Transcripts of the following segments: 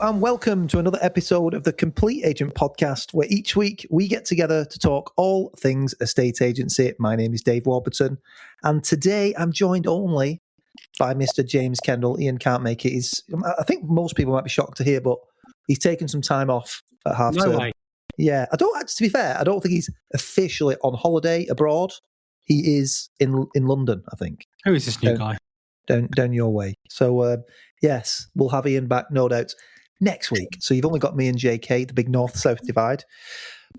and welcome to another episode of the Complete Agent Podcast, where each week we get together to talk all things estate agency. My name is Dave Warburton, and today I'm joined only by Mr. James Kendall. Ian can't make it. I think most people might be shocked to hear, but he's taken some time off at half term. No way. Yeah, to be fair, I don't think he's officially on holiday abroad. He is in London, I think. Who is this new guy? Down your way. So, yes, we'll have Ian back, no doubt, next week. So you've only got me and JK, the big north-south divide.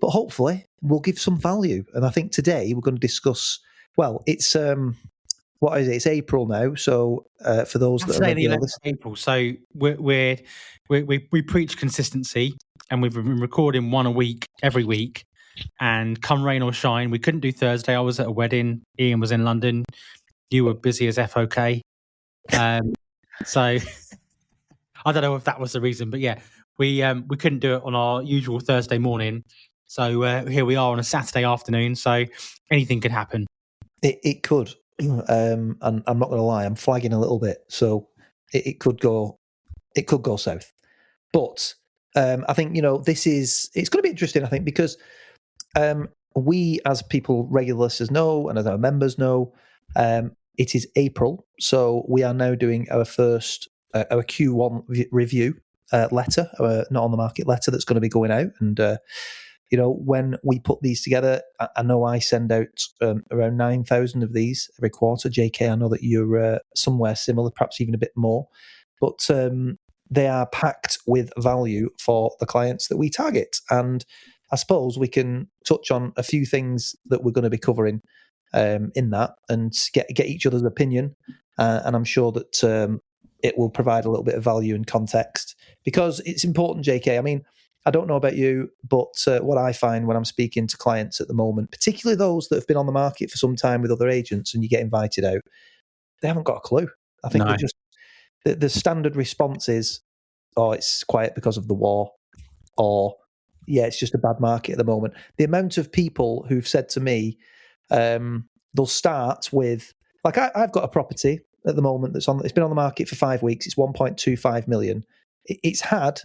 But hopefully we'll give some value. And I think today we're going to discuss, well, it's, what is it? It's April now. So for those that are regular listeners. April. So we preach consistency, and we've been recording one a week, every week. And come rain or shine, we couldn't do Thursday. I was at a wedding. Ian was in London. You were busy as FOK. So I don't know if that was the reason, but yeah, we couldn't do it on our usual Thursday morning. So here we are on a Saturday afternoon. So anything could happen. It could, and I'm not going to lie, I'm flagging a little bit. So it could go south. But I think it's going to be interesting. I think because we, as people, regular listeners know, and as our members know. It is April, so we are now doing our first, our Q1 review letter, our not on the market letter that's going to be going out. And, when we put these together, I know I send out around 9,000 of these every quarter. JK, I know that you're somewhere similar, perhaps even a bit more. But they are packed with value for the clients that we target. And I suppose we can touch on a few things that we're going to be covering in that and get each other's opinion, and I'm sure that it will provide a little bit of value and context, because it's important, JK. I mean, I don't know about you, but what I find when I'm speaking to clients at the moment, particularly those that have been on the market for some time with other agents and you get invited out, they haven't got a clue. I think they're just the standard response is, oh, it's quiet because of the war, or yeah, it's just a bad market at the moment. The amount of people who've said to me, they'll start with, like, I've got a property at the moment it's been on the market for 5 weeks. It's 1.25 million. It's had,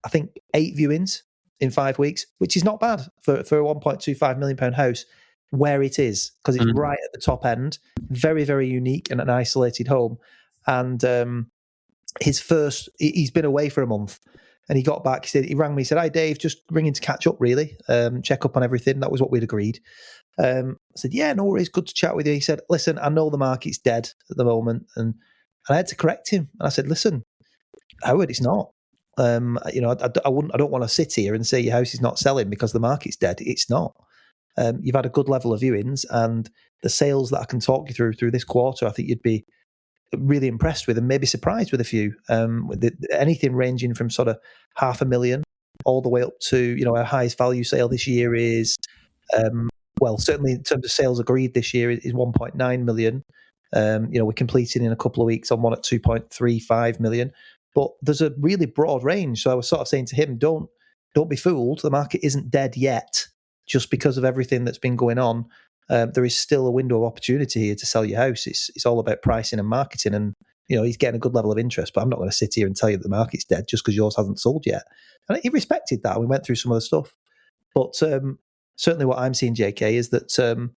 I think, 8 viewings in 5 weeks, which is not bad for a 1.25 million pound house where it is, because it's right at the top end, very, very unique and an isolated home. And he's been away for a month. And he got back, he rang me, he said, "Hi Dave, just ringing to catch up really, check up on everything." That was what we'd agreed. I said, "Yeah, no worries, good to chat with you." He said, "Listen, I know the market's dead at the moment." And I had to correct him. And I said, "Listen, Howard, it's not. I don't want to sit here and say your house is not selling because the market's dead. It's not. You've had a good level of viewings, and the sales that I can talk you through this quarter, I think you'd be really impressed with and maybe surprised with a few. Anything ranging from sort of 500,000 all the way up to, our highest value sale this year is, certainly in terms of sales agreed this year is 1.9 million. We're completing in a couple of weeks on one at 2.35 million. But there's a really broad range. So I was sort of saying to him, don't be fooled. The market isn't dead yet just because of everything that's been going on. There is still a window of opportunity here to sell your house. It's all about pricing and marketing, and he's getting a good level of interest. But I'm not going to sit here and tell you that the market's dead just because yours hasn't sold yet. And he respected that. We went through some of the stuff, but certainly what I'm seeing, JK, is that a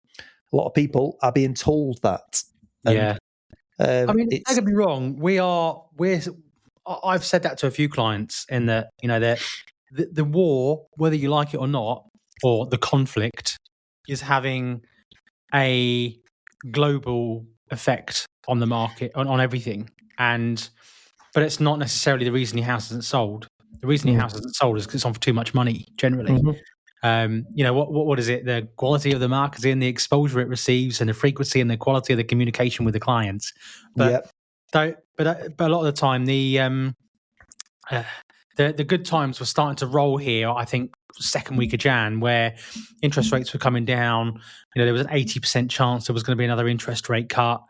lot of people are being told that. And, I mean, don't get me wrong. I've said that to a few clients, in that the war, whether you like it or not, or the conflict, is having a global effect on the market, on everything. But it's not necessarily the reason your house isn't sold. The reason your house isn't sold is because it's on for too much money, generally. What is it? The quality of the marketing, the exposure it receives, and the frequency and the quality of the communication with the clients. But a lot of the time, the good times were starting to roll here, I think, second week of Jan, where interest rates were coming down. There was an 80% chance there was going to be another interest rate cut.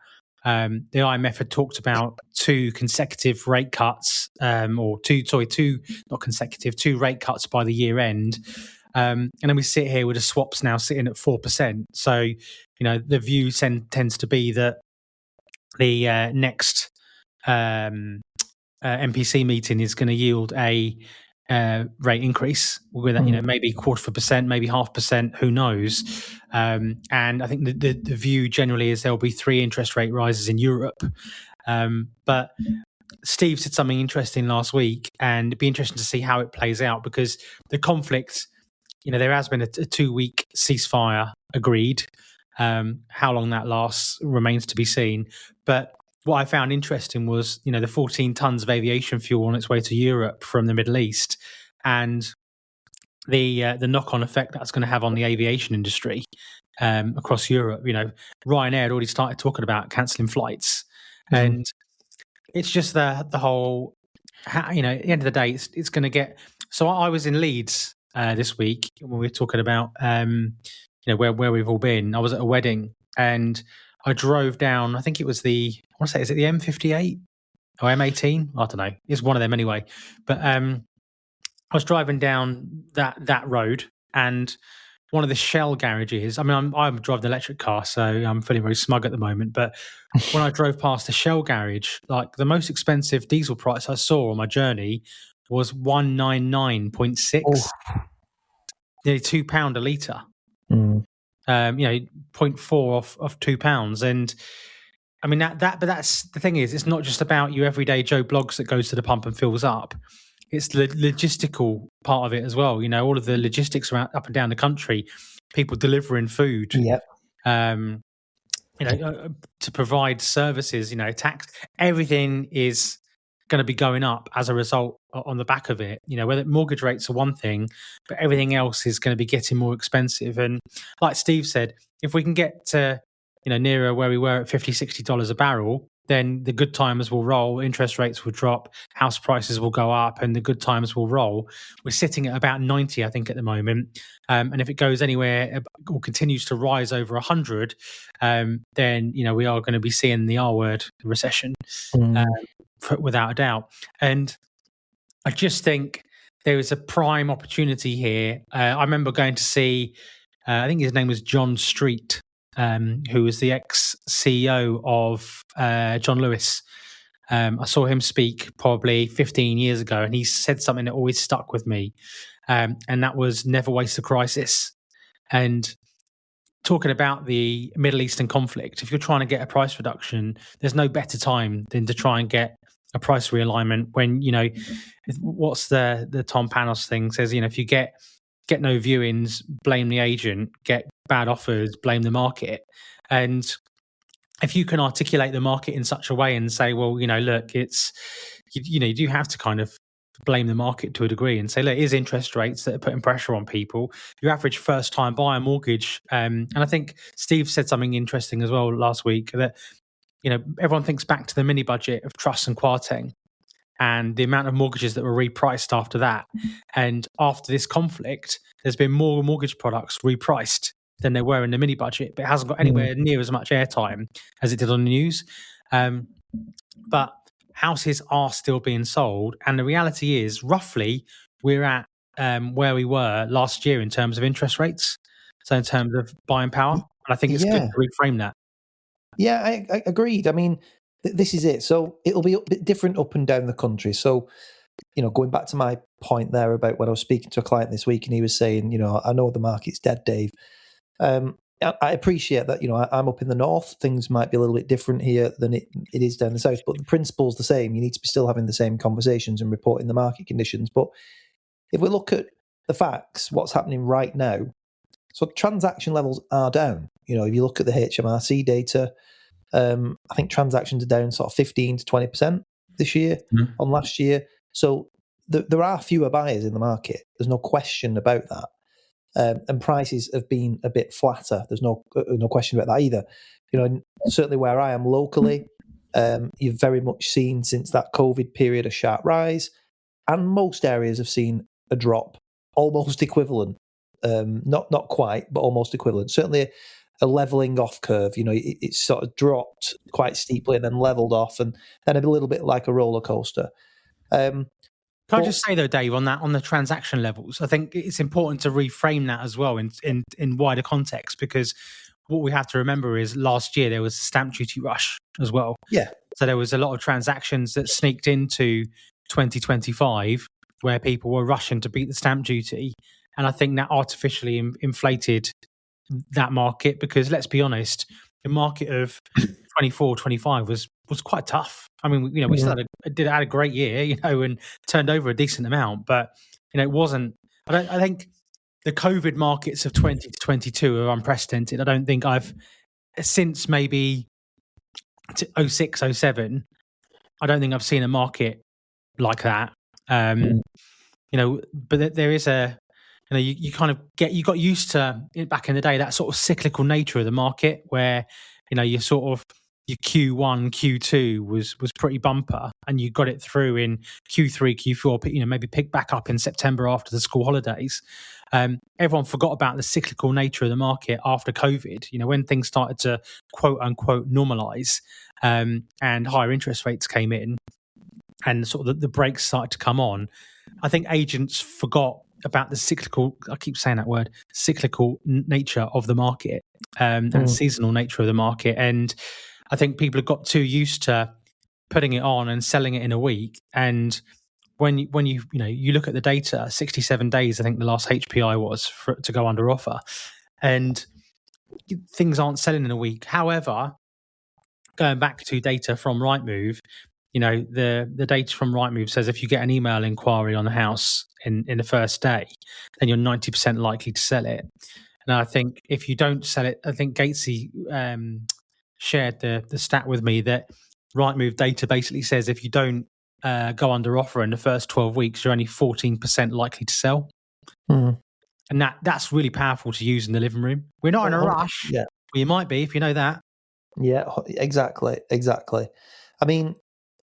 The IMF had talked about 2 consecutive rate cuts, two rate cuts by the year end. And then we sit here with the swaps now sitting at 4%. So, the view tends to be that the next MPC meeting is going to yield a rate increase with maybe 0.25%, maybe 0.5%, who knows. And I think the view generally is there'll be 3 interest rate rises in Europe. But Steve said something interesting last week, and it'd be interesting to see how it plays out, because the conflict, there has been a 2-week ceasefire agreed. How long that lasts remains to be seen. But what I found interesting was, the 14 tons of aviation fuel on its way to Europe from the Middle East, and the knock-on effect that's going to have on the aviation industry across Europe. Ryanair had already started talking about cancelling flights, and it's just the whole. At the end of the day, it's going to get. So I was in Leeds this week when we were talking about where we've all been. I was at a wedding, and I drove down. I think it was is it the M58 or M18? I don't know. It's one of them anyway. But I was driving down that road, and one of the Shell garages. I mean, I'm driving an electric car, so I'm feeling very smug at the moment. But when I drove past the Shell garage, like, the most expensive diesel price I saw on my journey was 199.6, nearly £2 a litre. 0.4 of £2, and I mean but that's the thing is, it's not just about you everyday Joe Bloggs that goes to the pump and fills up. It's the logistical part of it as well. All of the logistics around up and down the country, people delivering food, to provide services, tax, everything is going to be going up as a result on the back of it. Whether mortgage rates are one thing, but everything else is going to be getting more expensive. And like Steve said, if we can get to nearer where we were at $50-$60 a barrel, then the good times will roll, interest rates will drop, house prices will go up, and the good times will roll. We're sitting at about 90, I think, at the moment. And if it goes anywhere or continues to rise over 100, then, we are going to be seeing the R word, the recession, without a doubt. And I just think there is a prime opportunity here. I remember going to see, I think his name was John Street, who was the ex-CEO of John Lewis. I saw him speak probably 15 years ago, and he said something that always stuck with me, and that was never waste a crisis. And talking about the Middle Eastern conflict, if you're trying to get a price reduction, there's no better time than to try and get a price realignment when, what's the Tom Panos thing says, if you get no viewings, blame the agent, get bad offers, blame the market. And if you can articulate the market in such a way and say, well, look, it's, you do have to kind of blame the market to a degree and say, look, it is interest rates that are putting pressure on people. Your average first-time buyer mortgage, and I think Steve said something interesting as well last week, that, everyone thinks back to the mini budget of Truss and Kwarteng and the amount of mortgages that were repriced after that. And after this conflict, there's been more mortgage products repriced than there were in the mini budget, but it hasn't got anywhere near as much airtime as it did on the news. But houses are still being sold, and the reality is, roughly, we're at where we were last year in terms of interest rates, so in terms of buying power. And I think it's good to reframe that. Yeah, I agreed. I mean, this is it. So it'll be a bit different up and down the country. So, going back to my point there about when I was speaking to a client this week, and he was saying, I know the market's dead, Dave. I appreciate that, I'm up in the north. Things might be a little bit different here than it is down the south, but the principle's the same. You need to be still having the same conversations and reporting the market conditions. But if we look at the facts, what's happening right now, so transaction levels are down. If you look at the HMRC data, I think transactions are down sort of 15 to 20% this year on last year. So there are fewer buyers in the market. There's no question about that. And prices have been a bit flatter. There's no question about that either. Certainly where I am locally, you've very much seen since that COVID period a sharp rise, and most areas have seen a drop, almost equivalent. Not quite, but almost equivalent. Certainly a leveling off curve. It's sort of dropped quite steeply and then leveled off, and then a little bit like a roller coaster. Can I just say though, Dave, on the transaction levels, I think it's important to reframe that as well in wider context, because what we have to remember is last year there was a stamp duty rush as well. Yeah. So there was a lot of transactions that sneaked into 2025 where people were rushing to beat the stamp duty. And I think that artificially inflated that market, because let's be honest, the market of 24, 25 was quite tough. I mean, we still had a great year, and turned over a decent amount, but it wasn't. I think the COVID markets of 20 to 22 are unprecedented. I don't think I've since maybe 06, 07. I don't think I've seen a market like that. But there is you kind of you got used to back in the day, that sort of cyclical nature of the market where, you sort of, your Q1, Q2 was pretty bumper, and you got it through in Q3, Q4, maybe pick back up in September after the school holidays. Everyone forgot about the cyclical nature of the market after COVID, when things started to quote unquote normalize, and higher interest rates came in and sort of the brakes started to come on. I think agents forgot about the cyclical, I keep saying that word, cyclical nature of the market, and seasonal nature of the market. And I think people have got too used to putting it on and selling it in a week. And when you look at the data, 67 days, I think the last HPI was to go under offer, and things aren't selling in a week. However, going back to data from Rightmove, the data from Rightmove says if you get an email inquiry on the house in the first day, then you're 90% likely to sell it. And I think if you don't sell it, I think Gatesy shared the stat with me that Rightmove data basically says if you don't go under offer in the first 12 weeks, you're only 14% likely to sell. And that's really powerful to use in the living room. We're not in a rush. Yeah. Well, you might be if you know that. Yeah, exactly. I mean,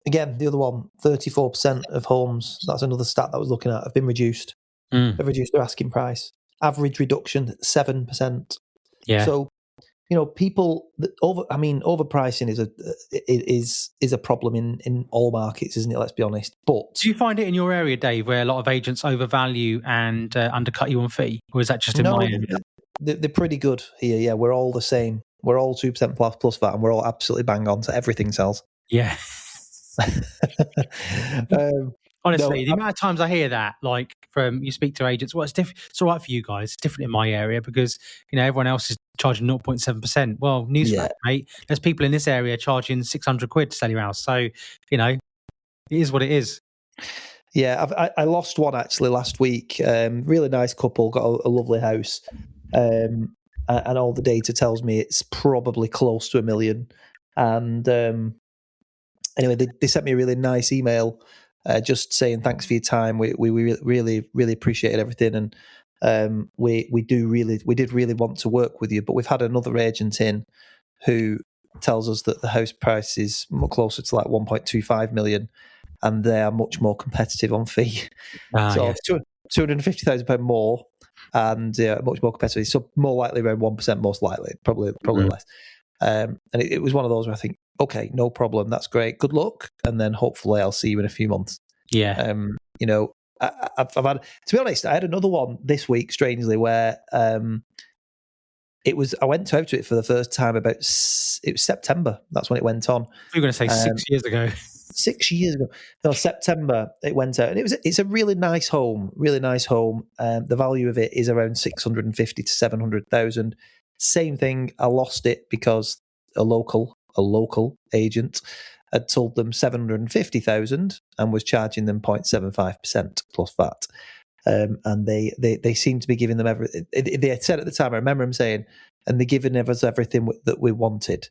again, the other one, 34% of homes, that's another stat that I was looking at, have been reduced. They've reduced their asking price. Average reduction, 7%. Yeah. So, people overpricing is a problem in all markets, isn't it? Let's be honest. But do you find it in your area, Dave, where a lot of agents overvalue and undercut you on fee, or is that just in my area? They're pretty good here. Yeah, we're all the same. We're all 2% plus VAT, and we're all absolutely bang on, so everything sells. Yeah. Honestly, the amount of times I hear that, like from you speak to agents, well, it's different. It's all right for you guys. It's different in my area because everyone else is charging 0.7%. Well, newsflash, mate. There's people in this area charging 600 quid to sell your house. So, it is what it is. Yeah, I lost one actually last week. Really nice couple, got a lovely house, and all the data tells me it's probably close to $1 million. And anyway, they sent me a really nice email. Just saying thanks for your time. We really appreciated everything, and we did really want to work with you. But we've had another agent in who tells us that the house price is much closer to like 1.25 million, and they are much more competitive on fee. So yes. £250,000 more, and much more competitive. So more likely around 1%, most likely, probably less. And it was one of those where I think, okay, no problem, that's great, good luck, and then hopefully I'll see you in a few months. Yeah. I've had, to be honest, I had another one this week, strangely, where I went out to it for the first time it was September. That's when it went on. You were going to say 6 years ago. 6 years ago. No, September it went out, and it's a really nice home. The value of it is around 650 to 700,000. Same thing. I lost it because a local agent had told them 750,000 and was charging them 0.75% plus VAT. And they seem to be giving them everything. They had said at the time, I remember him saying, and they're giving us everything that we wanted.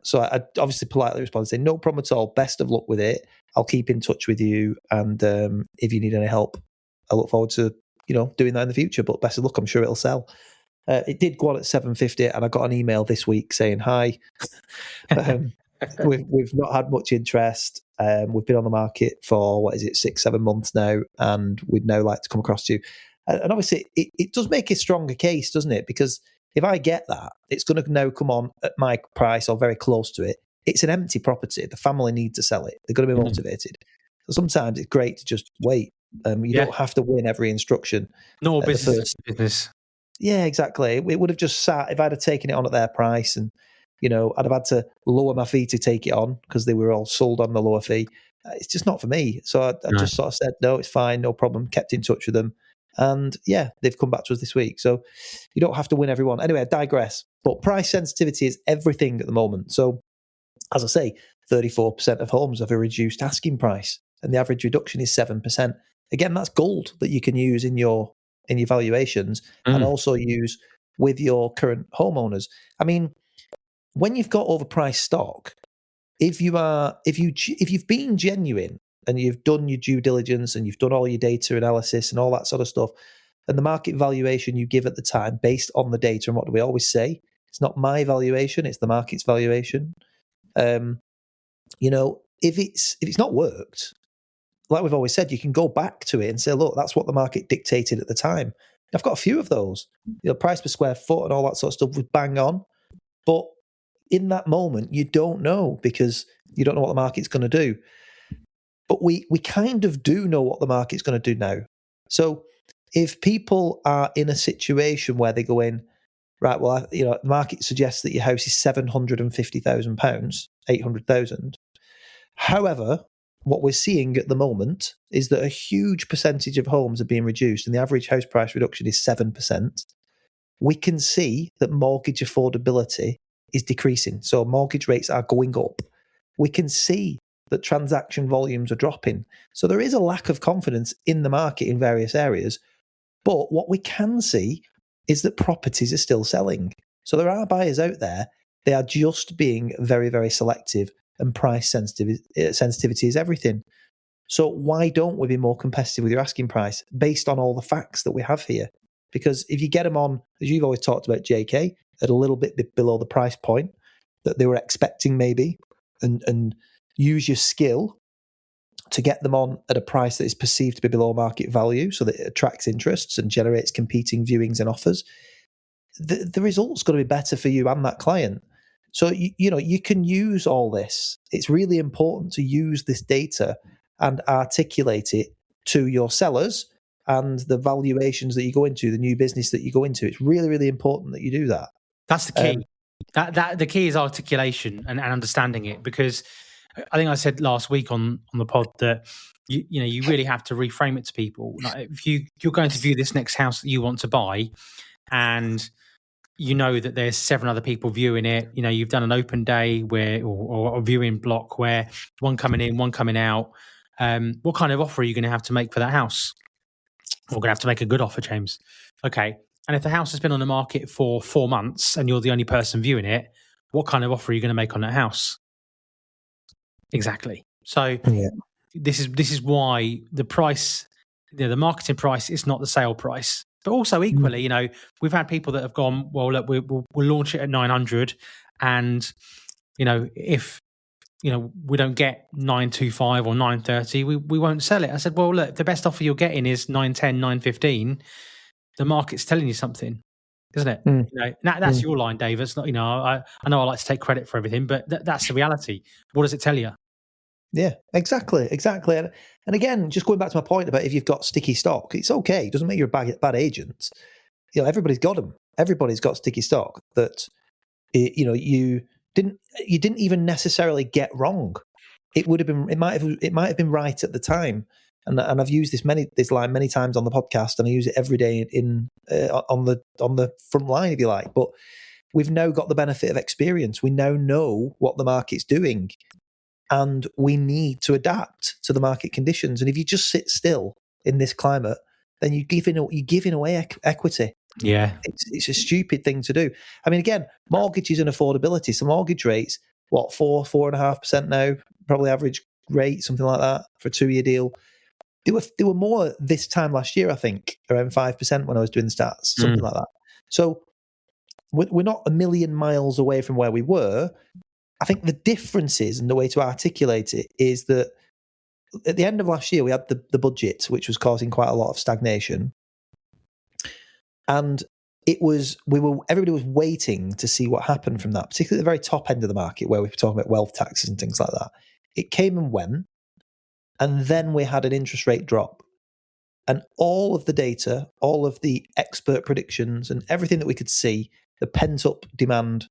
So I obviously politely responded saying, no problem at all. Best of luck with it. I'll keep in touch with you. And if you need any help, I look forward to, doing that in the future, but best of luck. I'm sure it'll sell. It did go on at 750, and I got an email this week saying, hi, we've not had much interest. We've been on the market for, 6-7 months now, and we'd now like to come across to you. And obviously it does make a stronger case, doesn't it? Because if I get that, it's going to now come on at my price or very close to it. It's an empty property. The family need to sell it. They're going to be motivated. So sometimes it's great to just wait. You don't have to win every instruction. No business. Yeah, exactly. It would have just sat if I'd have taken it on at their price, and I'd have had to lower my fee to take it on because they were all sold on the lower fee. It's just not for me. So I No. just sort of said, no, it's fine, no problem, kept in touch with them. And yeah, they've come back to us this week. So you don't have to win everyone. Anyway, I digress. But price sensitivity is everything at the moment. So as I say, 34% of homes have a reduced asking price, and the average reduction is 7%. Again, that's gold that you can use in your valuations and also use with your current homeowners. I mean, when you've got overpriced stock, if you've been genuine and you've done your due diligence and you've done all your data analysis and all that sort of stuff, and the market valuation you give at the time based on the data, and what do we always say? It's not my valuation, it's the market's valuation. If it's not worked, like we've always said, you can go back to it and say, look, that's what the market dictated at the time. I've got a few of those. Price per square foot and all that sort of stuff was bang on. But in that moment, you don't know because you don't know what the market's going to do. But we kind of do know what the market's going to do now. So if people are in a situation where they go in, right, well, the market suggests that your house is £750,000, 800,000. However, what we're seeing at the moment is that a huge percentage of homes are being reduced and the average house price reduction is 7%. We can see that mortgage affordability is decreasing. So mortgage rates are going up. We can see that transaction volumes are dropping. So there is a lack of confidence in the market in various areas. But what we can see is that properties are still selling. So there are buyers out there. They are just being very, very selective, and price sensitivity is everything. So why don't we be more competitive with your asking price based on all the facts that we have here? Because if you get them on, as you've always talked about, JK, at a little bit below the price point that they were expecting maybe, and use your skill to get them on at a price that is perceived to be below market value so that it attracts interests and generates competing viewings and offers, the result's going to be better for you and that client. So, you can use all this. It's really important to use this data and articulate it to your sellers and the valuations that you go into, the new business that you go into. It's really, really important that you do that. That's the key. The key is articulation and understanding it, because I think I said last week on the pod that you really have to reframe it to people. Like if you're going to view this next house that you want to buy, and you know that there's 7 other people viewing it, you've done an open day or a viewing block where one coming in, one coming out. What kind of offer are you going to have to make for that house? We're going to have to make a good offer, James. Okay. And if the house has been on the market for 4 months and you're the only person viewing it, what kind of offer are you going to make on that house? Exactly. So this is why the price, the marketing price is not the sale price. But also equally, we've had people that have gone, well, look, we'll launch it at 900, and if we don't get 925 or 930, we won't sell it. I said, well, look, the best offer you're getting is 910, 915. The market's telling you something, isn't it? That's your line, Dave. It's not. I know I like to take credit for everything, but that's the reality. What does it tell you? Yeah, exactly. And again, just going back to my point about if you've got sticky stock, it's okay. It doesn't make you a bad agent. Everybody's got them. Everybody's got sticky stock that you didn't even necessarily get wrong. It might have been right at the time. And I've used this line many times on the podcast, and I use it every day on the front line, if you like. But we've now got the benefit of experience. We now know what the market's doing, and we need to adapt to the market conditions. And if you just sit still in this climate, then you're giving away equity. Yeah, it's a stupid thing to do. I mean, again, mortgages and affordability. So mortgage rates, 4.5% now, probably average rate, something like that for a 2-year deal. They were more this time last year, I think, around 5% when I was doing the stats, something like that. So we're not a million miles away from where we were. I think the difference is, and the way to articulate it is that at the end of last year, we had the budget, which was causing quite a lot of stagnation. And everybody was waiting to see what happened from that, particularly at the very top end of the market where we were talking about wealth taxes and things like that. It came and went. And then we had an interest rate drop. And all of the data, all of the expert predictions and everything that we could see, the pent-up demand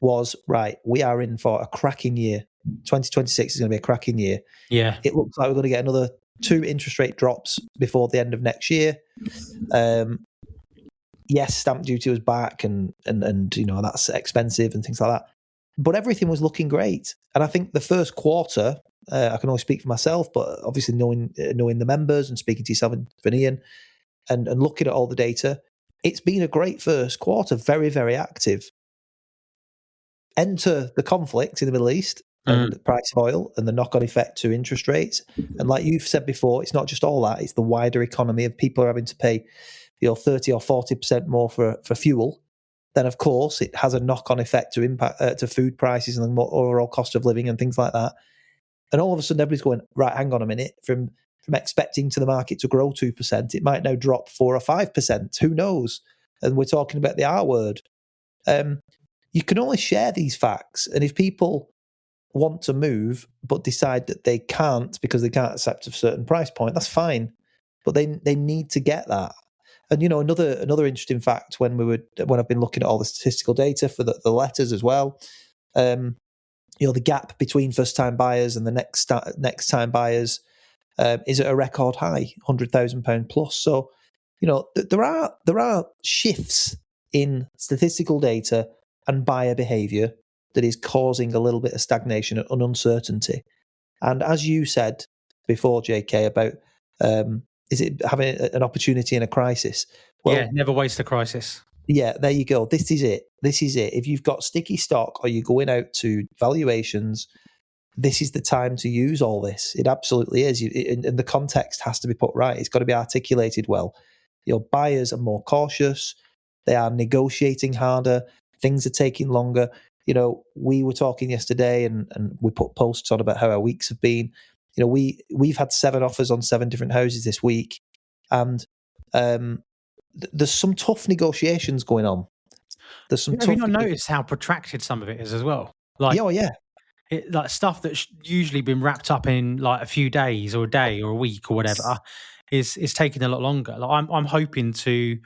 was, right, we are in for a cracking year. 2026 is going to be a cracking year. Yeah. It looks like we're going to get another 2 interest rate drops before the end of next year. Yes, stamp duty was back, and that's expensive and things like that. But everything was looking great. And I think the first quarter, I can only speak for myself, but obviously knowing the members and speaking to yourself and Ian and looking at all the data, it's been a great first quarter, very, very active. Enter the conflict in the Middle East and the price of oil and the knock-on effect to interest rates. And like you've said before, it's not just all that, it's the wider economy of people are having to pay 30 or 40% more for fuel. Then, of course, it has a knock-on effect to impact to food prices and the overall cost of living and things like that. And all of a sudden, everybody's going, right, hang on a minute, from expecting to the market to grow 2%, it might now drop 4 or 5%. Who knows? And we're talking about the R word. You can only share these facts. And if people want to move but decide that they can't because they can't accept a certain price point, that's fine. But they need to get that. And another interesting fact when I've been looking at all the statistical data for the letters as well, the gap between first time buyers and the next time buyers is at a record high, £100,000 plus. So there are shifts in statistical data and buyer behaviour that is causing a little bit of stagnation and uncertainty. And as you said before, JK, about is it having an opportunity in a crisis? Well, yeah, never waste a crisis. Yeah, there you go. This is it. If you've got sticky stock or you're going out to valuations, this is the time to use all this. It absolutely is. And the context has to be put right. It's got to be articulated well. Your buyers are more cautious. They are negotiating harder. Things are taking longer. We were talking yesterday and we put posts on about how our weeks have been. We've had 7 offers on 7 different houses this week, and there's some tough negotiations going on. There's some. Have you not noticed how protracted some of it is as well? Like, like stuff that's usually been wrapped up in like a few days or a day or a week or whatever is taking a lot longer. Like I'm hoping to,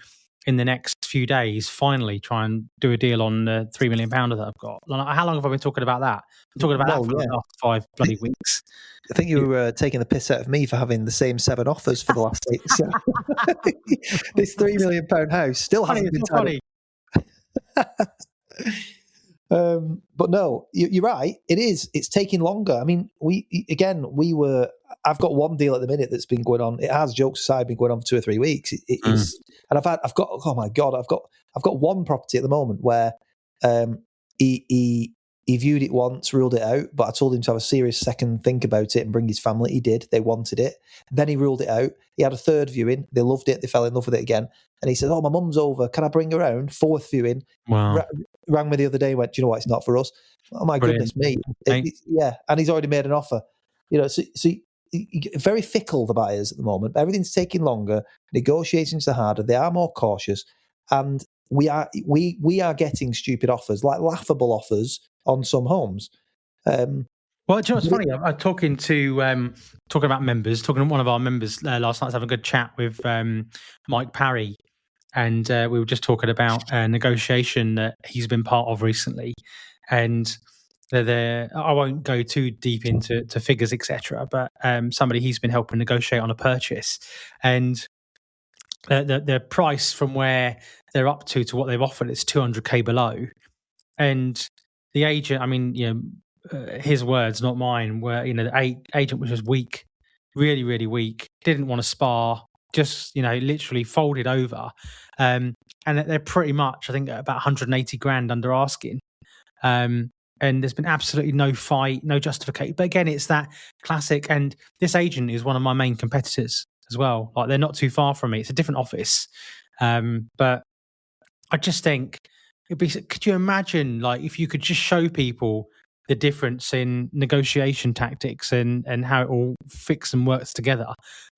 in the next few days, finally try and do a deal on the £3 million that I've got. Like, how long have I been talking about that? I'm talking about that for the last 5 bloody weeks. I think you were taking the piss out of me for having the same 7 offers for the last 8. So this £3 million house still hasn't been funny. But no, you're right. It is. It's taking longer. I mean, I've got one deal at the minute that's been going on. It has, jokes aside, been going on for 2 or 3 weeks. It is, and I've got. Oh my God, I've got one property at the moment where he viewed it once, ruled it out, but I told him to have a serious second think about it and bring his family. He did. They wanted it. Then he ruled it out. He had a 3rd viewing. They loved it. They fell in love with it again. And he said, "Oh, my mum's over. Can I bring her around?" 4th viewing. Wow. Rang me the other day and went, "Do you know what? It's not for us." Oh my Brilliant. Goodness me. Yeah. And he's already made an offer. So very fickle, the buyers at the moment. Everything's taking longer. Negotiations are harder. They are more cautious. And we are getting stupid offers, like laughable offers on some homes. Well, do you know what's funny? I'm talking about members, talking to one of our members last night. I was having a good chat with Mike Parry, and we were just talking about a negotiation that he's been part of recently. And I won't go too deep into figures, etc. But somebody he's been helping negotiate on a purchase, and the price from where they're up to what they've offered is 200k below, and the agent, I mean, his words, not mine, were, the agent was just weak, really, really weak, didn't want to spar, just, literally folded over. And they're pretty much, I think, about 180 grand under asking. And there's been absolutely no fight, no justification. But again, it's that classic. And this agent is one of my main competitors as well. Like, they're not too far from me. It's a different office. But I just think, could you imagine, like, if you could just show people the difference in negotiation tactics and how it all fits and works together?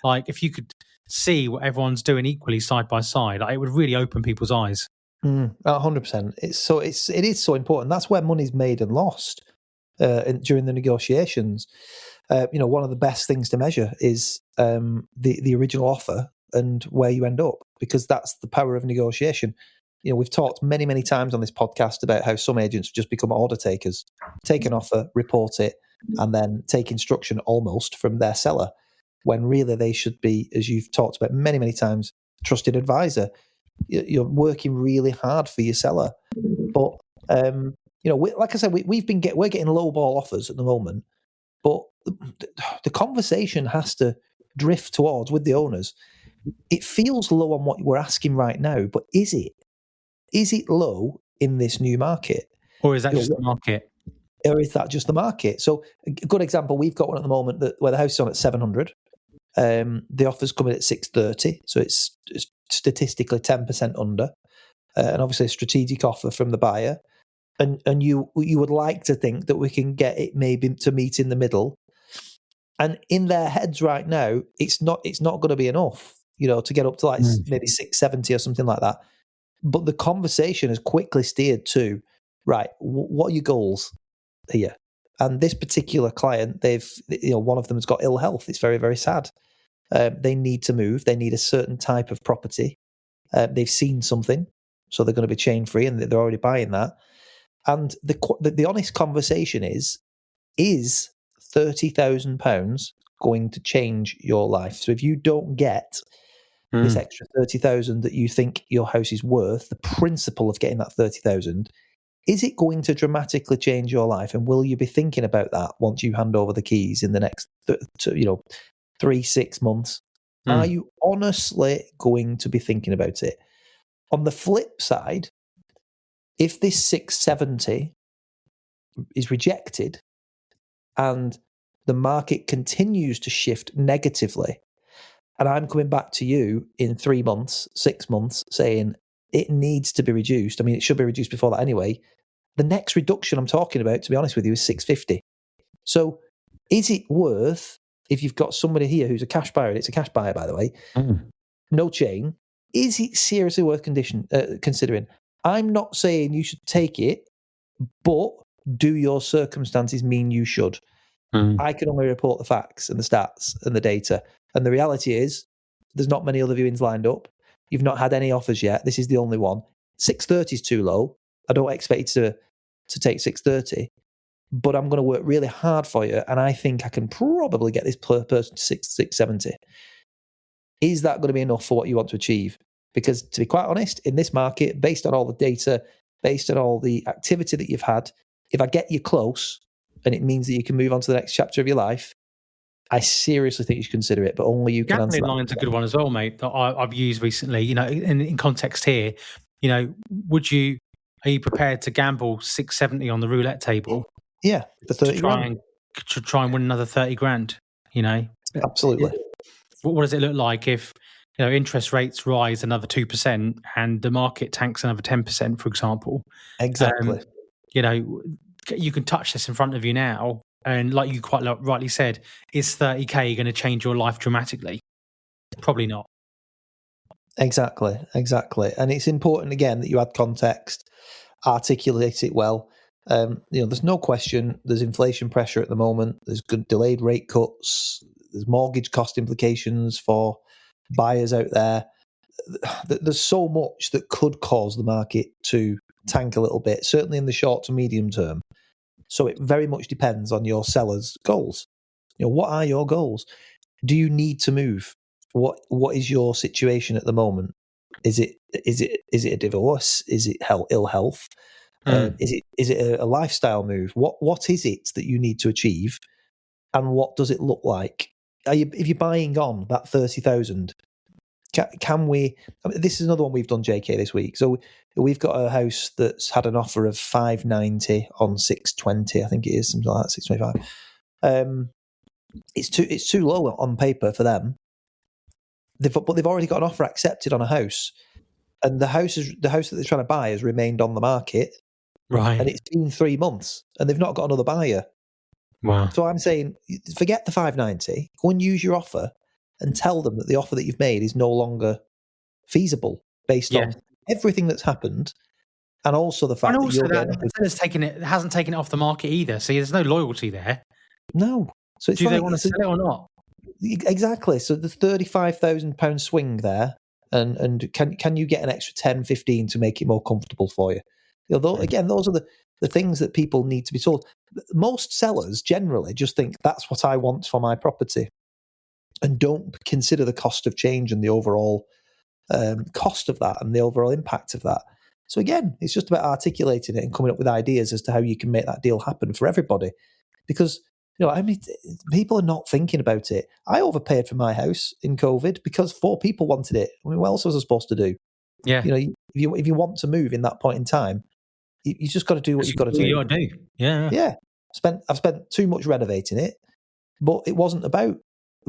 Like, if you could see what everyone's doing equally side by side, it would really open people's eyes. 100%. It is so important. That's where money's made and lost during the negotiations. One of the best things to measure is the original offer and where you end up, because that's the power of negotiation. we've talked many times on this podcast about how some agents just become order takers, take an offer, report it, and then take instruction almost from their seller, when really they should be, as you've talked about many times, trusted advisor. You're working really hard for your seller, but like I said, we're getting low ball offers at the moment, but the conversation has to drift towards, with the owners, it feels low on what we're asking right now, but is it low in this new market, or is that just the market? Or is that just the market? So a good example, we've got one at the moment where the house is on at 700. The offer's coming at 630, so it's statistically 10% under, and obviously a strategic offer from the buyer. And you would like to think that we can get it maybe to meet in the middle. And in their heads right now, it's not going to be enough, to get up to like maybe 670 or something like that. But the conversation has quickly steered to, right, what are your goals here? And this particular client, one of them has got ill health. It's very, very sad. They need to move. They need a certain type of property. They've seen something, so they're going to be chain free, and they're already buying that. And the honest conversation is £30,000 going to change your life? So if you don't get this extra 30,000 that you think your house is worth, the principle of getting that 30,000, is it going to dramatically change your life? And will you be thinking about that once you hand over the keys in the next 3-6 months? Are you honestly going to be thinking about it? On the flip side, if this 670 is rejected and the market continues to shift negatively, and I'm coming back to you in 3 months, 6 months, saying it needs to be reduced. I mean, it should be reduced before that anyway. The next reduction I'm talking about, to be honest with you, is 650. So is it worth, if you've got somebody here who's a cash buyer, and it's a cash buyer, by the way, no chain, is it seriously worth considering? I'm not saying you should take it, but do your circumstances mean you should? I can only report the facts and the stats and the data. And the reality is there's not many other viewings lined up. You've not had any offers yet. This is the only one. 630 is too low. I don't expect you to take 630, but I'm going to work really hard for you, and I think I can probably get this person to 670. Is that going to be enough for what you want to achieve? Because to be quite honest, in this market, based on all the data, based on all the activity that you've had, if I get you close and it means that you can move on to the next chapter of your life, I seriously think you should consider it, but only you can answer that. Line's a good one as well, mate, that I've used recently. In context here, are you prepared to gamble 670 on the roulette table? Yeah, for 30 grand. To try and win another 30 grand, Absolutely. What does it look like if interest rates rise another 2% and the market tanks another 10%, for example? Exactly. You can touch this in front of you now, and like you quite rightly said, is 30k going to change your life dramatically? Probably not. Exactly. And it's important, again, that you add context, articulate it well. There's no question there's inflation pressure at the moment. There's good delayed rate cuts. There's mortgage cost implications for buyers out there. There's so much that could cause the market to tank a little bit, certainly in the short to medium term. So it very much depends on your seller's goals. What are your goals? Do you need to move? What is your situation at the moment? Is it a divorce? Is it ill health? Is it a lifestyle move? What is it that you need to achieve, and what does it look like? If you're buying on that 30,000, can we? This is another one we've done, JK, this week. So we've got a house that's had an offer of 590 on 620. I think it is something like that, 625. It's too low on paper for them. But they've already got an offer accepted on a house, and the house that they're trying to buy has remained on the market, right? And it's been 3 months, and they've not got another buyer. Wow! So I'm saying, forget the 590. Go and use your offer, and tell them that the offer that you've made is no longer feasible based on everything that's happened, and also the fact that hasn't taken it off the market either. So there's no loyalty there. No. So do they want to sell it or not? Exactly. So the £35,000 swing there And can you get an extra 10, 15 to make it more comfortable for you? Again, those are the things that people need to be told. Most sellers generally just think that's what I want for my property and don't consider the cost of change and the overall cost of that and the overall impact of that. So again, it's just about articulating it and coming up with ideas as to how you can make that deal happen for everybody. Because people are not thinking about it. I overpaid for my house in COVID because 4 people wanted it. I mean, what else was I supposed to do? Yeah. If you want to move in that point in time, you just got to do what you've got to do. You got to do. Yeah. Yeah. I've spent too much renovating it, but it wasn't about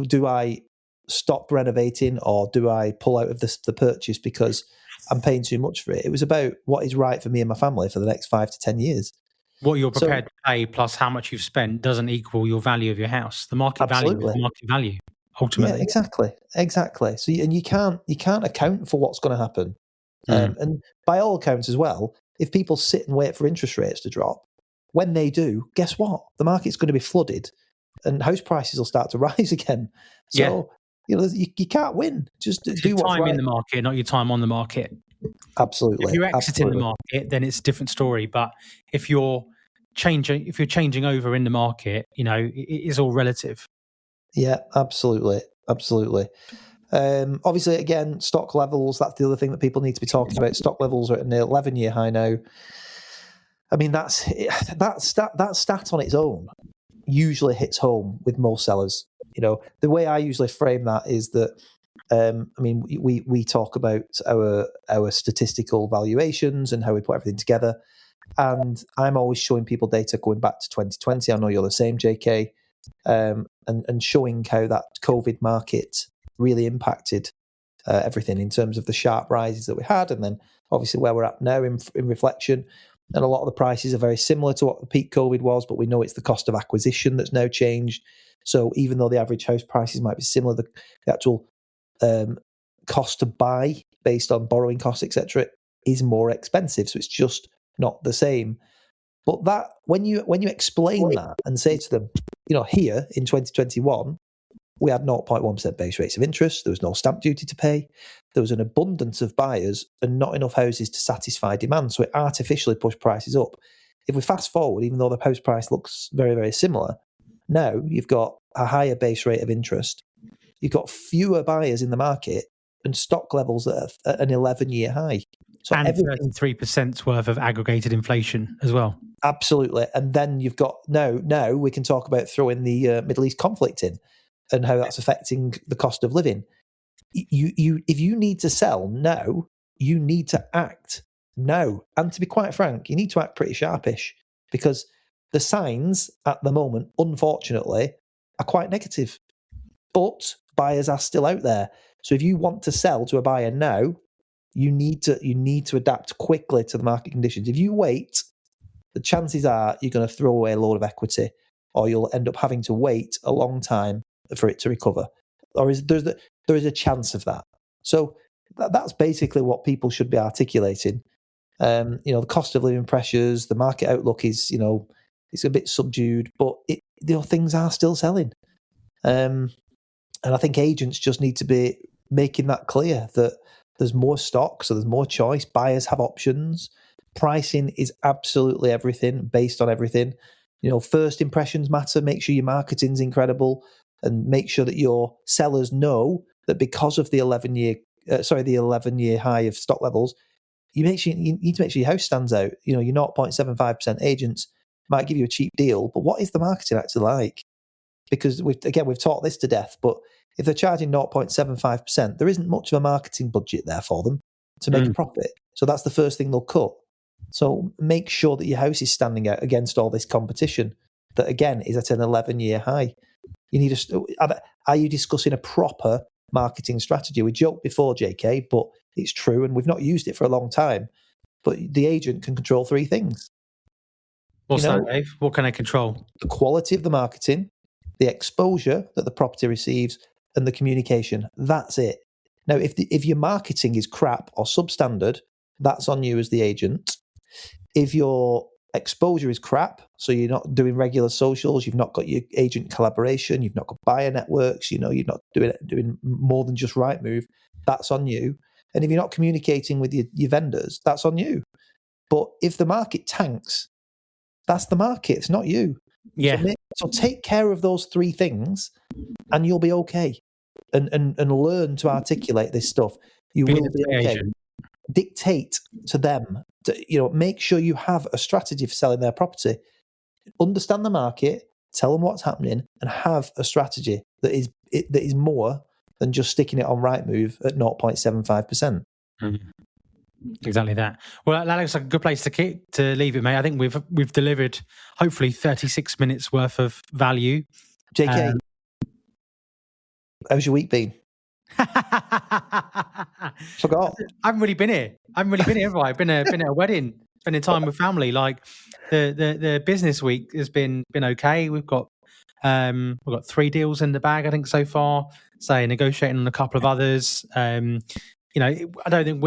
do I stop renovating or do I pull out of the purchase because I'm paying too much for it. It was about what is right for me and my family for the next 5 to 10 years. What you're prepared to pay plus how much you've spent doesn't equal your value of your house. The market value is market value, ultimately. Yeah, exactly. So you can't account for what's going to happen. And by all accounts as well, if people sit and wait for interest rates to drop, when they do, guess what? The market's going to be flooded, and house prices will start to rise again. So you can't win. Just do what's time right. in the market, not your time on the market. Absolutely. If you're exiting the market, then it's a different story. But if you're changing over in the market, it is all relative. Yeah, absolutely. Obviously, again, stock levels, that's the other thing that people need to be talking about. Stock levels are at an 11-year high now. I mean, that stat on its own usually hits home with most sellers. The way I usually frame that is that we talk about our statistical valuations and how we put everything together. And I'm always showing people data going back to 2020. I know you're the same, JK, and showing how that COVID market really impacted everything in terms of the sharp rises that we had, and then obviously where we're at now in reflection. And a lot of the prices are very similar to what the peak COVID was, but we know it's the cost of acquisition that's now changed. So even though the average house prices might be similar, the actual cost to buy based on borrowing costs, etc., is more expensive. So it's just not the same. But that when you explain that and say to them, here in 2021, we had 0.1% base rates of interest. There was no stamp duty to pay. There was an abundance of buyers and not enough houses to satisfy demand. So it artificially pushed prices up. If we fast forward, even though the house price looks very, very similar, now you've got a higher base rate of interest. You've got fewer buyers in the market and stock levels at an 11-year high. So and 33% worth of aggregated inflation as well. Absolutely. And then you've got now we can talk about throwing the Middle East conflict in and how that's affecting the cost of living. If you need to sell now, you need to act now. And to be quite frank, you need to act pretty sharpish because the signs at the moment, unfortunately, are quite negative. But buyers are still out there. So if you want to sell to a buyer now, you need to adapt quickly to the market conditions. If you wait, the chances are you're going to throw away a load of equity, or you'll end up having to wait a long time for it to recover. Or there is a chance of that. So that's basically what people should be articulating. The cost of living pressures, the market outlook is, it's a bit subdued, but things are still selling. And I think agents just need to be making that clear that there's more stock, so there's more choice. Buyers have options. Pricing is absolutely everything, based on everything. First impressions matter. Make sure your marketing's incredible, and make sure that your sellers know that because of the 11-year high of stock levels, you need to make sure your house stands out. Your 0.75% agents might give you a cheap deal, but what is the marketing actually like? Because we've taught this to death, but if they're charging 0.75%, there isn't much of a marketing budget there for them to make a profit. So that's the first thing they'll cut. So make sure that your house is standing out against all this competition that, again, is at an 11-year high. Are you discussing a proper marketing strategy? We joked before, JK, but it's true, and we've not used it for a long time. But the agent can control 3 things. What's that, Dave? What can I control? The quality of the marketing, the exposure that the property receives, and the communication. That's it. Now, if your marketing is crap or substandard, that's on you as the agent. If your exposure is crap, so you're not doing regular socials, you've not got your agent collaboration, you've not got buyer networks, you're not doing more than just Rightmove, that's on you. And if you're not communicating with your vendors, that's on you. But if the market tanks, that's the market. It's not you. Yeah. So take care of those three things, and you'll be okay. And learn to articulate this stuff. You will be okay. Agent. Dictate to them. Make sure you have a strategy for selling their property. Understand the market. Tell them what's happening, and have a strategy that is more than just sticking it on Rightmove at 0.75%. Exactly that. Well, that looks like a good place to leave it, mate. I think we've delivered hopefully 36 minutes worth of value. JK, how's your week been? Forgot. I haven't really been here. Have I? I've been at a wedding, spending time with family. Like the business week has been okay. We've got 3 deals in the bag, I think, so far. Say negotiating on a couple of others. I don't think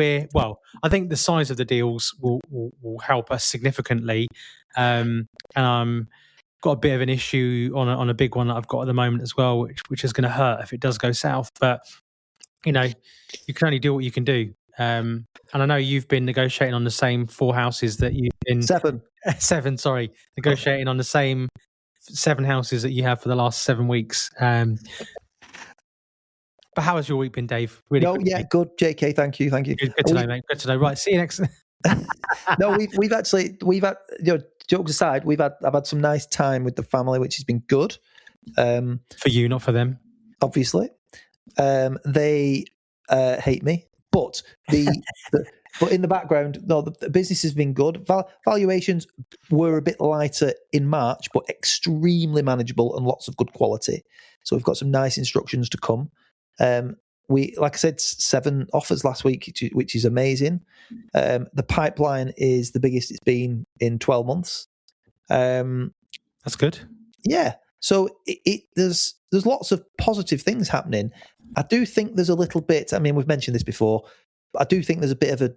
I think the size of the deals will help us significantly. And I'm got a bit of an issue on a big one that I've got at the moment as well, which is going to hurt if it does go south. But you can only do what you can do. And I know you've been negotiating on the same 4 houses that you've been 7. Sorry, negotiating on the same 7 houses that you have for the last 7 weeks. But how has your week been, Dave? Really? Good. JK, thank you. Good to know, mate. Good to know. Right, see you next. No, we've had jokes aside, I've had some nice time with the family, which has been good. For you, not for them, obviously. They hate me, but but in the background, no, the business has been good. Valuations were a bit lighter in March, but extremely manageable and lots of good quality. So we've got some nice instructions to come. We, like I said, 7 offers last week, which is amazing. The pipeline is the biggest it's been in 12 months. That's good. Yeah. So there's lots of positive things happening. I do think there's a little bit. I mean, we've mentioned this before. But I do think there's a bit of a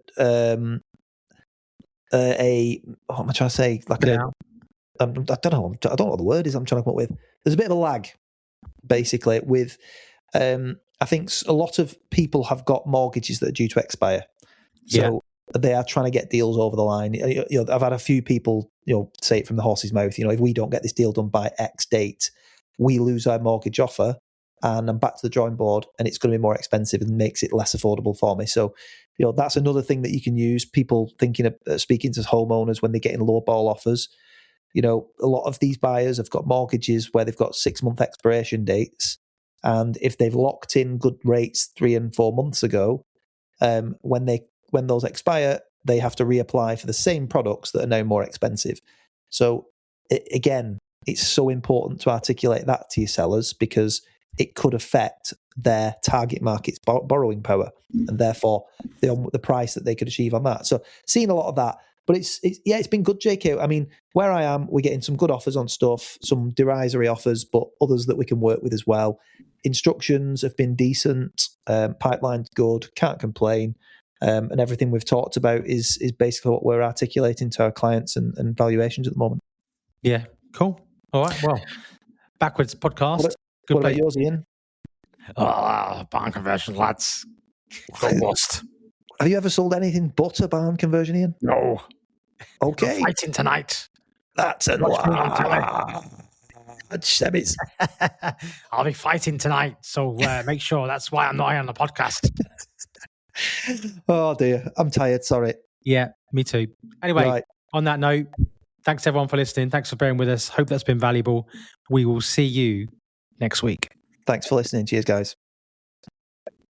what am I trying to say? I don't know what the word is I'm trying to come up with. There's a bit of a lag, basically, with. I think a lot of people have got mortgages that are due to expire, so they are trying to get deals over the line. I've had a few people, say it from the horse's mouth. If we don't get this deal done by X date, we lose our mortgage offer, and I'm back to the drawing board, and it's going to be more expensive and makes it less affordable for me. So, that's another thing that you can use. People thinking of speaking to homeowners when they're getting low ball offers. A lot of these buyers have got mortgages where they've got 6-month expiration dates. And if they've locked in good rates 3 and 4 months ago, when those expire, they have to reapply for the same products that are now more expensive. So again, it's so important to articulate that to your sellers, because it could affect their target market's borrowing power, and therefore the price that they could achieve on that. So seeing a lot of that. But it's been good, JK. I mean, where I am, we're getting some good offers on stuff, some derisory offers, but others that we can work with as well. Instructions have been decent, pipeline's good, can't complain, and everything we've talked about is basically what we're articulating to our clients and valuations at the moment. Yeah, cool. All right, well, Backwards podcast. What about yours, Ian? Barn conversion, lads. Got lost. Have you ever sold anything but a barn conversion, Ian? No. Okay. I'm fighting tonight. That's a lie. I'll be fighting tonight, so make sure. That's why I'm not on the podcast. Oh dear, I'm tired. Sorry. Yeah, me too. Anyway, On that note, thanks everyone for listening. Thanks for bearing with us. Hope that's been valuable. We will see you next week. Thanks for listening. Cheers, guys.